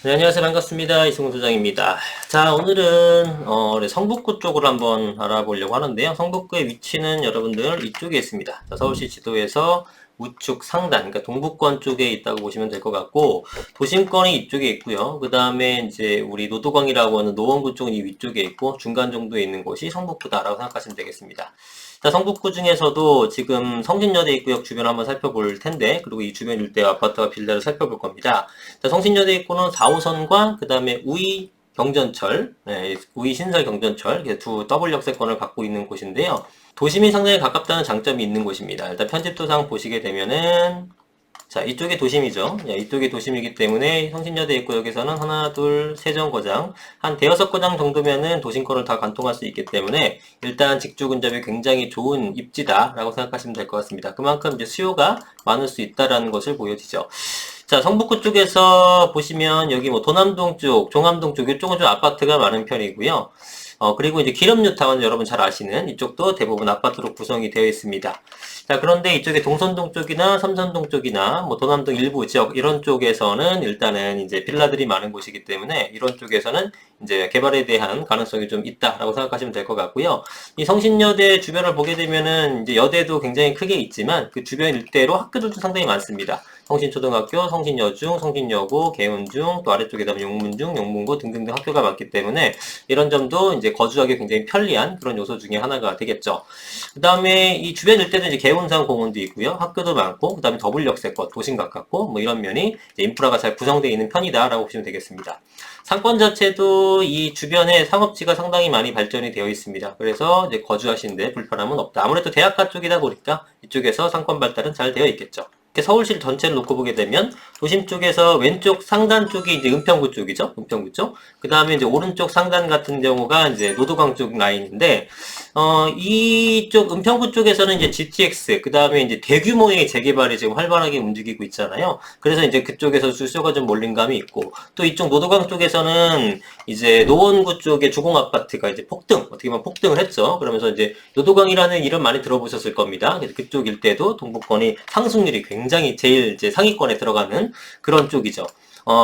네, 안녕하세요. 반갑습니다. 이승훈 소장입니다. 자, 오늘은 우리 성북구 쪽으로 한번 알아보려고 하는데요. 성북구의 위치는 여러분들 이쪽에 있습니다. 자, 서울시 지도에서 우측 상단, 그러니까 동북권 쪽에 있다고 보시면 될 것 같고, 도심권이 이쪽에 있고요. 그 다음에 이제 우리 노도광이라고 하는 노원구 쪽은 이 위쪽에 있고, 중간 정도에 있는 곳이 성북구다라고 생각하시면 되겠습니다. 자, 성북구 중에서도 지금 성신여대 입구역 주변 한번 살펴볼 텐데, 그리고 이 주변 일대 아파트와 빌라를 살펴볼 겁니다. 자, 성신여대 입구는 4호선과 그 다음에 우이 경전철, 우이 신설 경전철, 이렇게 두 더블 역세권을 갖고 있는 곳인데요. 도심이 상당히 가깝다는 장점이 있는 곳입니다. 일단 편집도상 보시게 되면은, 자, 이쪽이 도심이죠. 이쪽이 도심이기 때문에 성신여대 입구역에서는 하나, 둘, 세 정거장, 한 대여섯 거장 정도면은 도심권을 다 관통할 수 있기 때문에 일단 직주 근접이 굉장히 좋은 입지다라고 생각하시면 될 것 같습니다. 그만큼 이제 수요가 많을 수 있다라는 것을 보여지죠. 자, 성북구 쪽에서 보시면 여기 뭐 도남동 쪽, 종암동 쪽 이쪽은 좀 아파트가 많은 편이고요. 그리고 이제 기름뉴타운 여러분 잘 아시는 이쪽도 대부분 아파트로 구성이 되어 있습니다. 자, 그런데 이쪽에 동선동 쪽이나 삼선동 쪽이나 뭐 도남동 일부 지역 이런 쪽에서는 일단은 이제 빌라들이 많은 곳이기 때문에 이런 쪽에서는 이제 개발에 대한 가능성이 좀 있다라고 생각하시면 될 것 같고요. 이 성신여대 주변을 보게 되면은 이제 여대도 굉장히 크게 있지만 그 주변 일대로 학교들도 상당히 많습니다. 성신초등학교, 성신여중, 성신여고, 개운중, 또 아래쪽에 가면 용문중, 용문고 등등등 학교가 많기 때문에 이런 점도 이제 거주하기 굉장히 편리한 그런 요소 중에 하나가 되겠죠. 그 다음에 이 주변 일대도 이제 개운산 공원도 있고요. 학교도 많고, 그 다음에 더블역세권, 도심 가깝고, 뭐 이런 면이 인프라가 잘 구성되어 있는 편이다라고 보시면 되겠습니다. 상권 자체도 이 주변에 상업지가 상당히 많이 발전이 되어 있습니다. 그래서 이제 거주하시는데 불편함은 없다. 아무래도 대학가 쪽이다 보니까 이쪽에서 상권 발달은 잘 되어 있겠죠. 서울시 전체를 놓고 보게 되면 도심 쪽에서 왼쪽 상단 쪽이 이제 은평구 쪽이죠. 은평구 쪽. 그 다음에 이제 오른쪽 상단 같은 경우가 이제 노도강 쪽 라인인데, 이쪽 은평구 쪽에서는 이제 GTX, 그 다음에 이제 대규모의 재개발이 지금 활발하게 움직이고 있잖아요. 그래서 이제 그쪽에서 수요가 좀 몰린 감이 있고, 또 이쪽 노도강 쪽에서는 이제 노원구 쪽의 주공 아파트가 이제 어떻게 보면 폭등을 했죠. 그러면서 이제 노도강이라는 이름 많이 들어보셨을 겁니다. 그래서 그쪽 일대도 동북권이 상승률이 굉장히 제일 이제 상위권에 들어가는 그런 쪽이죠.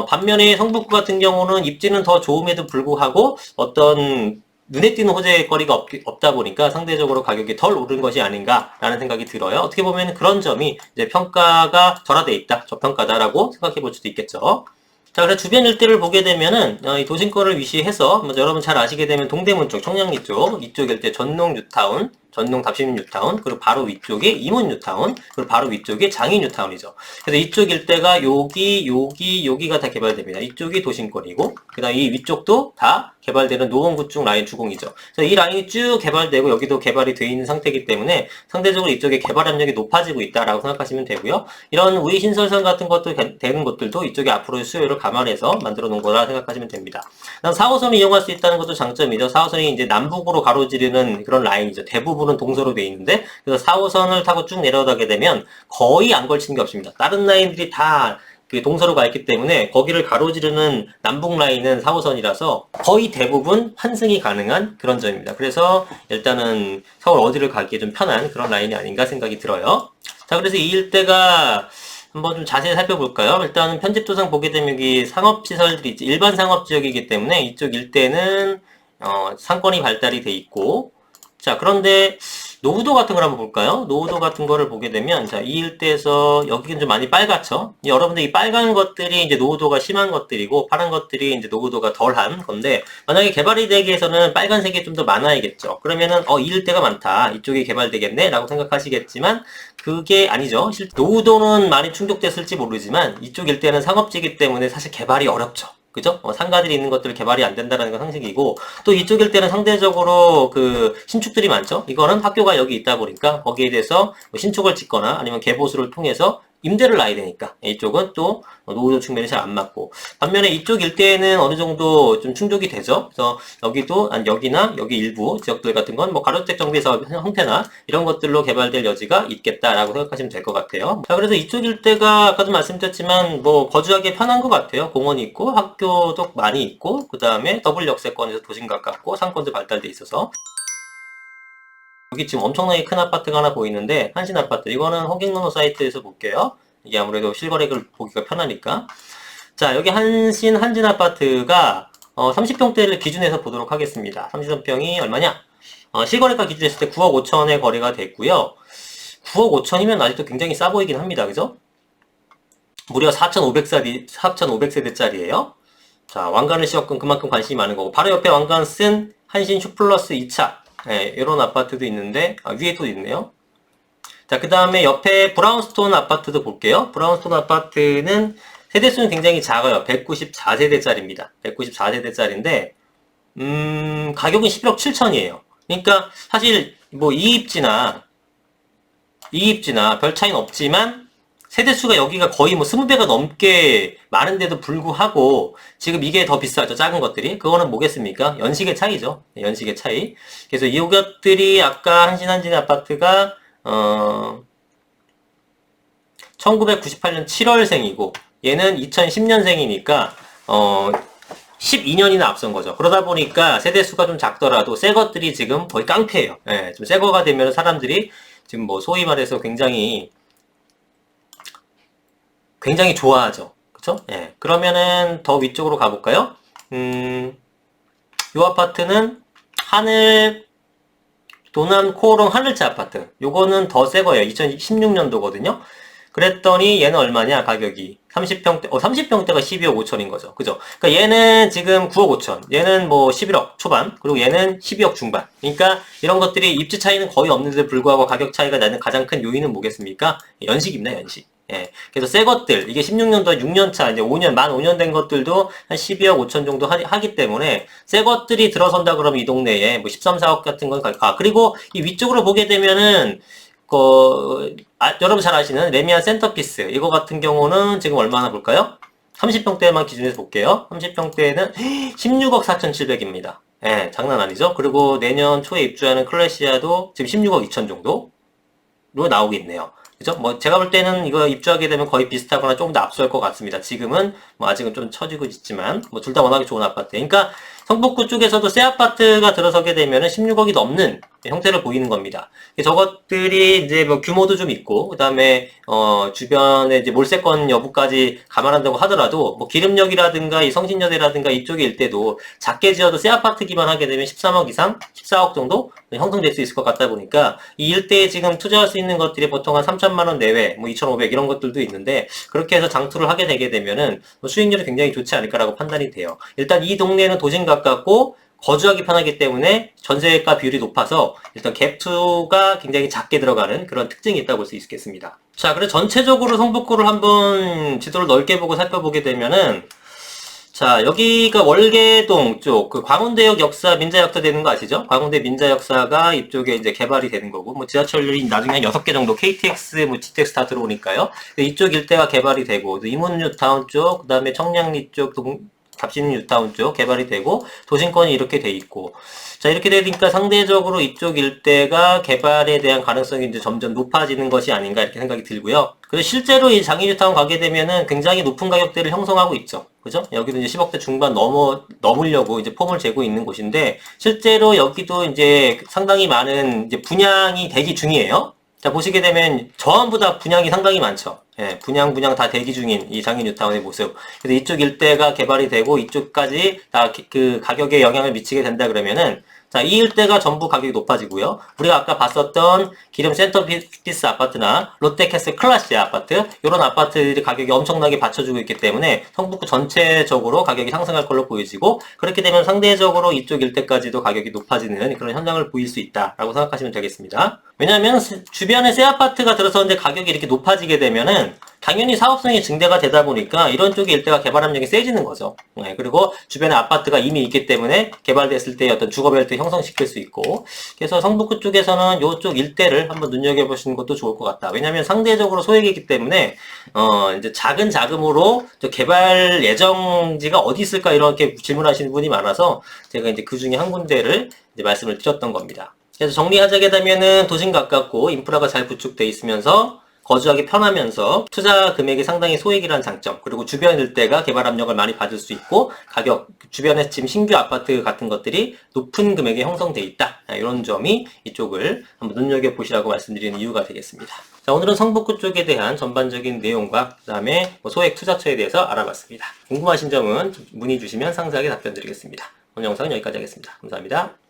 반면에 성북구 같은 경우는 입지는 더 좋음에도 불구하고 어떤 눈에 띄는 호재거리가 없다 보니까 상대적으로 가격이 덜 오른 것이 아닌가라는 생각이 들어요. 어떻게 보면 그런 점이 이제 평가가 절하돼 있다, 저평가다라고 생각해 볼 수도 있겠죠. 자, 그래서 주변 일대를 보게 되면은, 이 도심권을 위시해서, 여러분 잘 아시게 되면 동대문 쪽, 청량리 쪽, 이쪽 일대 전농 뉴타운, 전농 답심 뉴타운, 그리고 바로 위쪽에 이문 뉴타운, 그리고 바로 위쪽에 장인 뉴타운이죠. 그래서 이쪽 일대가 여기가 다 개발됩니다. 이쪽이 도심권이고, 그 다음 이 위쪽도 다 개발되는 노원구 쪽 라인 주공이죠. 그래서 이 라인이 쭉 개발되고 여기도 개발이 되어 있는 상태이기 때문에 상대적으로 이쪽에 개발 압력이 높아지고 있다라고 생각하시면 되고요. 이런 우이신설선 같은 것도 되는 것들도 이쪽에 앞으로의 수요를 감안해서 만들어 놓은 거라 생각하시면 됩니다. 4호선을 이용할 수 있다는 것도 장점이죠. 4호선이 이제 남북으로 가로지르는 그런 라인이죠. 대부분은 동서로 되어 있는데, 그래서 4호선을 타고 쭉 내려가게 되면 거의 안 걸치는 게 없습니다. 다른 라인들이 다 그 동서로 가 있기 때문에 거기를 가로지르는 남북 라인은 4호선이라서 거의 대부분 환승이 가능한 그런 점입니다. 그래서 일단은 서울 어디를 가기에 좀 편한 그런 라인이 아닌가 생각이 들어요. 자, 그래서 이 일대가 한번 좀 자세히 살펴볼까요? 일단 편집도상 보게 되면 여기 상업시설들이 있지, 일반 상업지역이기 때문에 이쪽 일대는 상권이 발달이 돼 있고, 자, 그런데 노후도 같은 걸 한번 볼까요? 노후도 같은 거를 보게 되면, 자, 이 일대에서 여기는 좀 많이 빨갛죠? 여러분들 이 빨간 것들이 이제 노후도가 심한 것들이고, 파란 것들이 이제 노후도가 덜한 건데, 만약에 개발이 되기 위해서는 빨간색이 좀 더 많아야겠죠. 그러면은, 이 일대가 많다. 이쪽이 개발되겠네? 라고 생각하시겠지만, 그게 아니죠. 노후도는 많이 충족됐을지 모르지만, 이쪽 일대는 상업지이기 때문에 사실 개발이 어렵죠. 그죠? 상가들이 있는 것들 개발이 안 된다는 건 상식이고, 또 이쪽일 때는 상대적으로 그 신축들이 많죠? 이거는 학교가 여기 있다 보니까 거기에 대해서 신축을 짓거나 아니면 개보수를 통해서 임대를 놔야 되니까 이쪽은 또 노후도 측면이 잘 안 맞고, 반면에 이쪽 일대에는 어느 정도 좀 충족이 되죠. 그래서 여기도 여기나 여기 일부 지역들 같은 건 뭐 가로주택 정비 사업 형태나 이런 것들로 개발될 여지가 있겠다라고 생각하시면 될 것 같아요. 자, 그래서 이쪽 일대가 아까도 말씀드렸지만 뭐 거주하기 편한 것 같아요. 공원이 있고 학교도 많이 있고, 그 다음에 더블 역세권에서 도심 가깝고 상권도 발달돼 있어서. 여기 지금 엄청나게 큰 아파트가 하나 보이는데, 한신 아파트. 이거는 호갱노노 사이트에서 볼게요. 이게 아무래도 실거래를 보기가 편하니까. 자, 여기 한진 아파트가 30평대를 기준해서 보도록 하겠습니다. 30평이 얼마냐? 실거래가 기준했을 때 9억 5천에 거래가 됐고요. 9억 5천이면 아직도 굉장히 싸 보이긴 합니다. 그죠? 무려 4,500세대짜리예요. 자, 왕관을 씌웠건 그만큼 관심이 많은 거고, 바로 옆에 왕관 쓴 한신 슈플러스 2차. 예, 이런 아파트도 있는데, 위에 또 있네요. 자, 그 다음에 옆에 브라운스톤 아파트도 볼게요. 브라운스톤 아파트는 세대수는 굉장히 작아요. 194세대짜리입니다. 194세대짜리인데, 가격은 11억 7천이에요. 그러니까, 사실, 뭐, 이입지나 별 차이는 없지만, 세대수가 여기가 거의 뭐 20배가 넘게 많은데도 불구하고, 지금 이게 더 비싸죠. 작은 것들이. 그거는 뭐겠습니까? 연식의 차이죠. 연식의 차이. 그래서 이것들이 아까 한신 아파트가, 1998년 7월생이고, 얘는 2010년생이니까, 12년이나 앞선 거죠. 그러다 보니까 세대수가 좀 작더라도 새 것들이 지금 거의 깡패예요. 예, 좀 새 거가 되면 사람들이 지금 뭐 소위 말해서 굉장히 좋아하죠. 그쵸? 예. 그러면은 더 위쪽으로 가볼까요? 요 아파트는 도남 코오롱 하늘차 아파트. 요거는 더 새 거예요. 2016년도거든요. 그랬더니 얘는 얼마냐, 가격이. 30평대, 30평대가 12억 5천인 거죠. 그죠? 그러니까 얘는 지금 9억 5천, 얘는 뭐 11억 초반, 그리고 얘는 12억 중반. 그러니까 이런 것들이 입지 차이는 거의 없는데도 불구하고 가격 차이가 나는 가장 큰 요인은 뭐겠습니까? 연식입니다, 연식. 예. 그래서 새 것들, 이게 16년도 6년차, 이제 5년, 만 5년 된 것들도 한 12억 5천 정도 하기 때문에, 새 것들이 들어선다 그러면 이 동네에 뭐 13, 4억 같은 건 그리고 이 위쪽으로 보게 되면은, 여러분 잘 아시는 레미안 센터피스. 이거 같은 경우는 지금 얼마나 볼까요? 30평대만 기준해서 볼게요. 30평대는 16억 4,700입니다. 예, 장난 아니죠? 그리고 내년 초에 입주하는 클래시아도 지금 16억 2천 정도로 나오겠네요. 그죠? 뭐, 제가 볼 때는 이거 입주하게 되면 거의 비슷하거나 조금 더 앞설 것 같습니다. 지금은, 뭐, 아직은 좀 처지고 있지만, 뭐, 둘 다 워낙에 좋은 아파트. 그러니까, 성북구 쪽에서도 새 아파트가 들어서게 되면은 16억이 넘는 형태를 보이는 겁니다. 저것들이 이제 뭐 규모도 좀 있고, 그 다음에, 주변에 이제 몰세권 여부까지 감안한다고 하더라도, 뭐 기름역이라든가 이 성신여대라든가 이쪽에 일대도 작게 지어도 새 아파트기만 하게 되면 13억 이상, 14억 정도 형성될 수 있을 것 같다 보니까, 이 일대에 지금 투자할 수 있는 것들이 보통 한 3천만 원 내외, 뭐 2,500 이런 것들도 있는데, 그렇게 해서 장투를 하게 되게 되면은 수익률이 굉장히 좋지 않을까라고 판단이 돼요. 일단 이 동네는 도심 가깝고, 거주하기 편하기 때문에 전세가 비율이 높아서 일단 갭2가 굉장히 작게 들어가는 그런 특징이 있다고 볼 수 있겠습니다. 자, 그래서 전체적으로 성북구를 한번 지도를 넓게 보고 살펴보게 되면은, 자, 여기가 월계동 쪽, 광운대역 역사, 민자역사 되는 거 아시죠? 광운대 민자역사가 이쪽에 이제 개발이 되는 거고, 뭐 지하철이 나중에 한 6개 정도 KTX, 뭐 GTX 다 들어오니까요. 이쪽 일대가 개발이 되고, 이문 뉴타운 쪽, 그 다음에 청량리 쪽, 답신 뉴타운 쪽 개발이 되고 도심권이 이렇게 돼 있고, 자, 이렇게 되니까 상대적으로 이쪽 일대가 개발에 대한 가능성이 이제 점점 높아지는 것이 아닌가 이렇게 생각이 들고요. 그래서 실제로 이 장인 뉴타운 가게 되면은 굉장히 높은 가격대를 형성하고 있죠. 그죠? 여기도 이제 10억대 중반 넘으려고 이제 폼을 재고 있는 곳인데, 실제로 여기도 이제 상당히 많은 이제 분양이 대기 중이에요. 자, 보시게 되면 전부 다 분양이 상당히 많죠. 예, 분양 다 대기 중인 이 장인 뉴타운의 모습. 그래서 이쪽 일대가 개발이 되고 이쪽까지 다 그 가격에 영향을 미치게 된다 그러면은, 자, 이 일대가 전부 가격이 높아지고요. 우리가 아까 봤었던 기름 센터피스 아파트나 롯데캐슬 클라시아 아파트, 이런 아파트들이 가격이 엄청나게 받쳐주고 있기 때문에 성북구 전체적으로 가격이 상승할 걸로 보여지고, 그렇게 되면 상대적으로 이쪽 일대까지도 가격이 높아지는 그런 현상을 보일 수 있다라고 생각하시면 되겠습니다. 왜냐하면 주변에 새 아파트가 들어서는데 가격이 이렇게 높아지게 되면은 당연히 사업성이 증대가 되다 보니까 이런 쪽의 일대가 개발 압력이 세지는 거죠. 네, 그리고 주변에 아파트가 이미 있기 때문에 개발됐을 때 어떤 주거벨트 형성시킬 수 있고, 그래서 성북구 쪽에서는 이쪽 일대를 한번 눈여겨보시는 것도 좋을 것 같다. 왜냐하면 상대적으로 소액이기 때문에 이제 작은 자금으로 개발 예정지가 어디 있을까 이렇게 질문하시는 분이 많아서 제가 이제 그 중에 한 군데를 이제 말씀을 드렸던 겁니다. 그래서 정리하자게 되면은 도심 가깝고 인프라가 잘 구축돼 있으면서 거주하기 편하면서 투자 금액이 상당히 소액이라는 장점, 그리고 주변 일대가 개발 압력을 많이 받을 수 있고 가격, 주변에 지금 신규 아파트 같은 것들이 높은 금액에 형성돼 있다. 이런 점이 이쪽을 한번 눈여겨보시라고 말씀드리는 이유가 되겠습니다. 자, 오늘은 성북구 쪽에 대한 전반적인 내용과 그 다음에 소액 투자처에 대해서 알아봤습니다. 궁금하신 점은 문의 주시면 상세하게 답변 드리겠습니다. 오늘 영상은 여기까지 하겠습니다. 감사합니다.